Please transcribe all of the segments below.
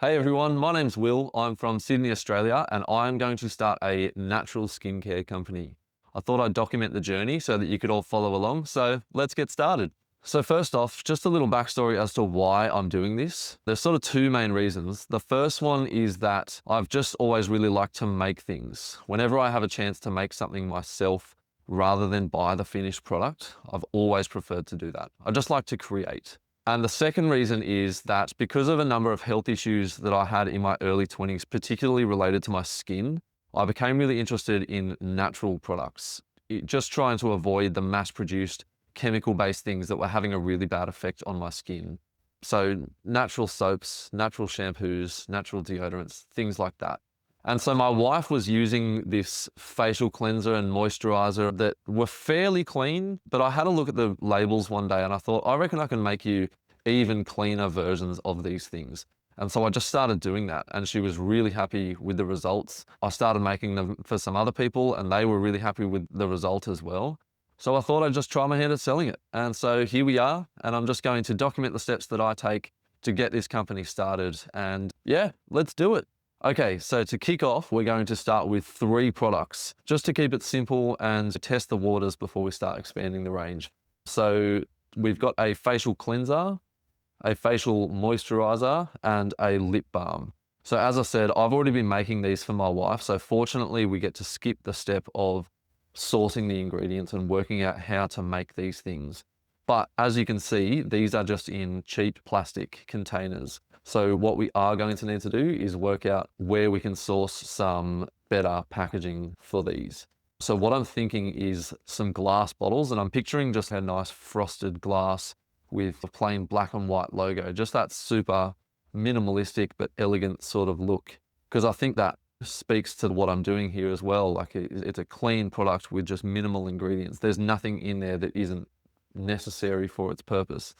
Hey everyone, my name's Will. I'm from Sydney, Australia, and I'm going to start a natural skincare company. I thought I'd document the journey so that you could all follow along. So let's get started. So first off, just a little backstory as to why I'm doing this. There's sort of two main reasons. The first one is that I've just always really liked to make things. Whenever I have a chance to make something myself rather than buy the finished product, I've always preferred to do that. I just like to create. And the second reason is that because of a number of health issues that I had in my early 20s, particularly related to my skin, I became really interested in natural products, just trying to avoid the mass-produced chemical-based things that were having a really bad effect on my skin. So natural soaps, natural shampoos, natural deodorants, things like that. And so my wife was using this facial cleanser and moisturizer that were fairly clean, but I had a look at the labels one day and I thought, I reckon I can make you even cleaner versions of these things. And so I just started doing that and she was really happy with the results. I started making them for some other people and they were really happy with the result as well. So I thought I'd just try my hand at selling it. And so here we are, and I'm just going to document the steps that I take to get this company started. And yeah, let's do it. Okay, so to kick off, we're going to start with 3 products, just to keep it simple and to test the waters before we start expanding the range. So we've got a facial cleanser, a facial moisturizer, and a lip balm. So as I said, I've already been making these for my wife. So fortunately, we get to skip the step of sourcing the ingredients and working out how to make these things. But as you can see, these are just in cheap plastic containers. So what we are going to need to do is work out where we can source some better packaging for these. So what I'm thinking is some glass bottles, and I'm picturing just a nice frosted glass with a plain black and white logo, just that super minimalistic but elegant sort of look. Because I think that speaks to what I'm doing here as well. Like it's a clean product with just minimal ingredients. There's nothing in there that isn't necessary for its purpose.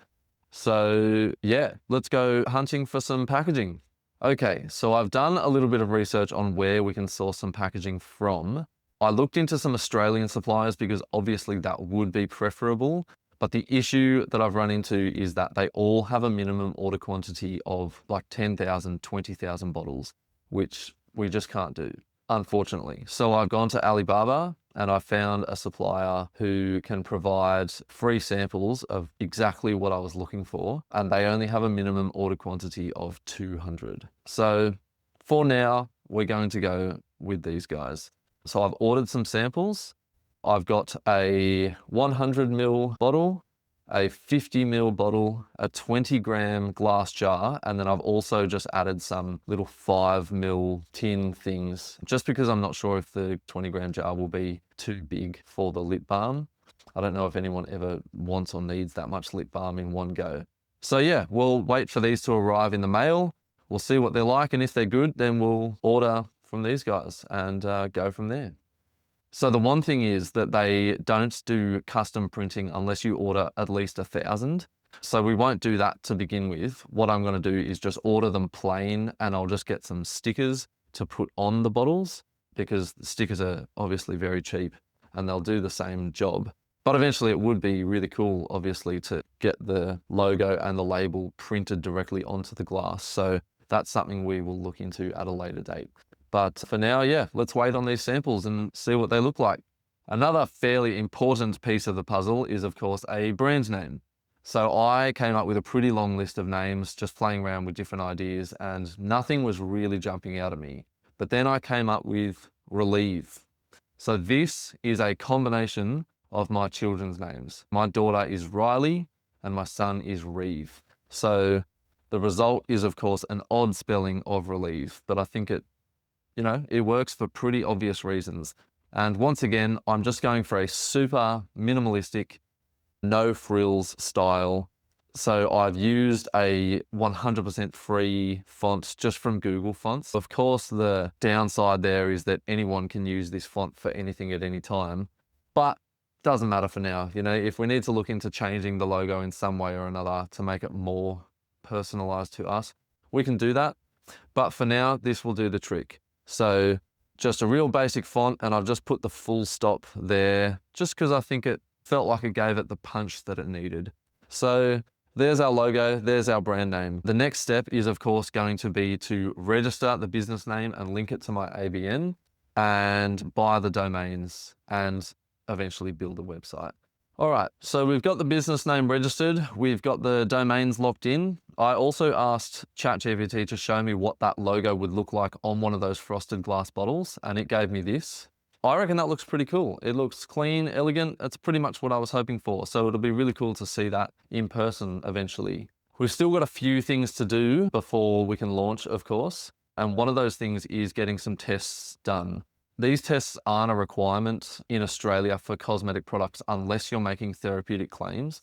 So yeah, let's go hunting for some packaging. Okay, so I've done a little bit of research on where we can source some packaging from. I looked into some Australian suppliers because obviously that would be preferable. But the issue that I've run into is that they all have a minimum order quantity of like 10,000, 20,000 bottles, which we just can't do, unfortunately. So I've gone to Alibaba and I found a supplier who can provide free samples of exactly what I was looking for. And they only have a minimum order quantity of 200. So for now, we're going to go with these guys. So I've ordered some samples. I've got a 100 ml bottle, a 50 ml bottle, a 20-gram glass jar, and then I've also just added some little 5 ml tin things, just because I'm not sure if the 20-gram jar will be too big for the lip balm. I don't know if anyone ever wants or needs that much lip balm in one go. So yeah, we'll wait for these to arrive in the mail. We'll see what they're like, and if they're good, then we'll order from these guys and go from there. So the one thing is that they don't do custom printing unless you order at least 1,000. So we won't do that to begin with. What I'm going to do is just order them plain, and I'll just get some stickers to put on the bottles because the stickers are obviously very cheap and they'll do the same job. But eventually it would be really cool, obviously, to get the logo and the label printed directly onto the glass. So that's something we will look into at a later date. But for now, yeah, let's wait on these samples and see what they look like. Another fairly important piece of the puzzle is, of course, a brand name. So I came up with a pretty long list of names, just playing around with different ideas, and nothing was really jumping out at me. But then I came up with Relieve. So this is a combination of my children's names. My daughter is Riley and my son is Reeve. So the result is, of course, an odd spelling of Relieve, but I think it works for pretty obvious reasons. And once again, I'm just going for a super minimalistic, no frills style. So I've used a 100% free font just from Google Fonts. Of course, the downside there is that anyone can use this font for anything at any time, but doesn't matter for now. If we need to look into changing the logo in some way or another to make it more personalized to us, we can do that. But for now, this will do the trick. So just a real basic font, and I've just put the full stop there just because I think it felt like it gave it the punch that it needed. So there's our logo, there's our brand name. The next step is of course going to be to register the business name and link it to my ABN and buy the domains and eventually build a website. All right, so we've got the business name registered, we've got the domains locked in. I also asked ChatGPT to show me what that logo would look like on one of those frosted glass bottles, and it gave me this. I reckon that looks pretty cool. It looks clean, elegant. That's pretty much what I was hoping for. So it'll be really cool to see that in person eventually. We've still got a few things to do before we can launch, of course. And one of those things is getting some tests done. These tests aren't a requirement in Australia for cosmetic products unless you're making therapeutic claims.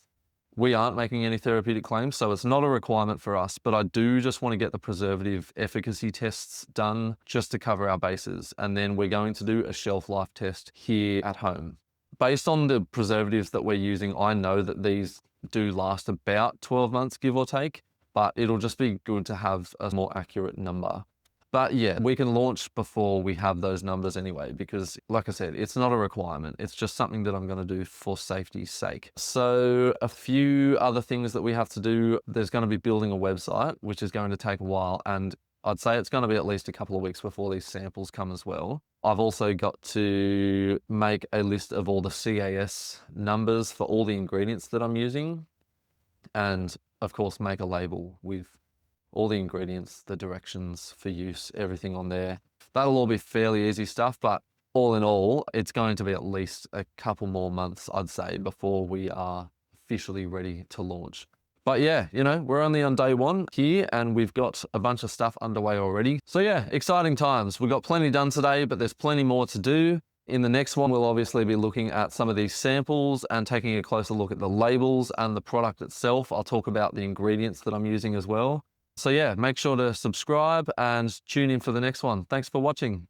We aren't making any therapeutic claims, so it's not a requirement for us, but I do just want to get the preservative efficacy tests done just to cover our bases. And then we're going to do a shelf life test here at home. Based on the preservatives that we're using, I know that these do last about 12 months, give or take, but it'll just be good to have a more accurate number. But yeah, we can launch before we have those numbers anyway, because like I said, it's not a requirement. It's just something that I'm going to do for safety's sake. So a few other things that we have to do. There's going to be building a website, which is going to take a while. And I'd say it's going to be at least a couple of weeks before these samples come as well. I've also got to make a list of all the CAS numbers for all the ingredients that I'm using. And of course, make a label with all the ingredients, the directions for use, everything on there. That'll all be fairly easy stuff, but all in all, it's going to be at least a couple more months, I'd say, before we are officially ready to launch. But yeah, you know, we're only on day one here and we've got a bunch of stuff underway already. So yeah, exciting times. We've got plenty done today, but there's plenty more to do. In the next one, we'll obviously be looking at some of these samples and taking a closer look at the labels and the product itself. I'll talk about the ingredients that I'm using as well. So yeah, make sure to subscribe and tune in for the next one. Thanks for watching.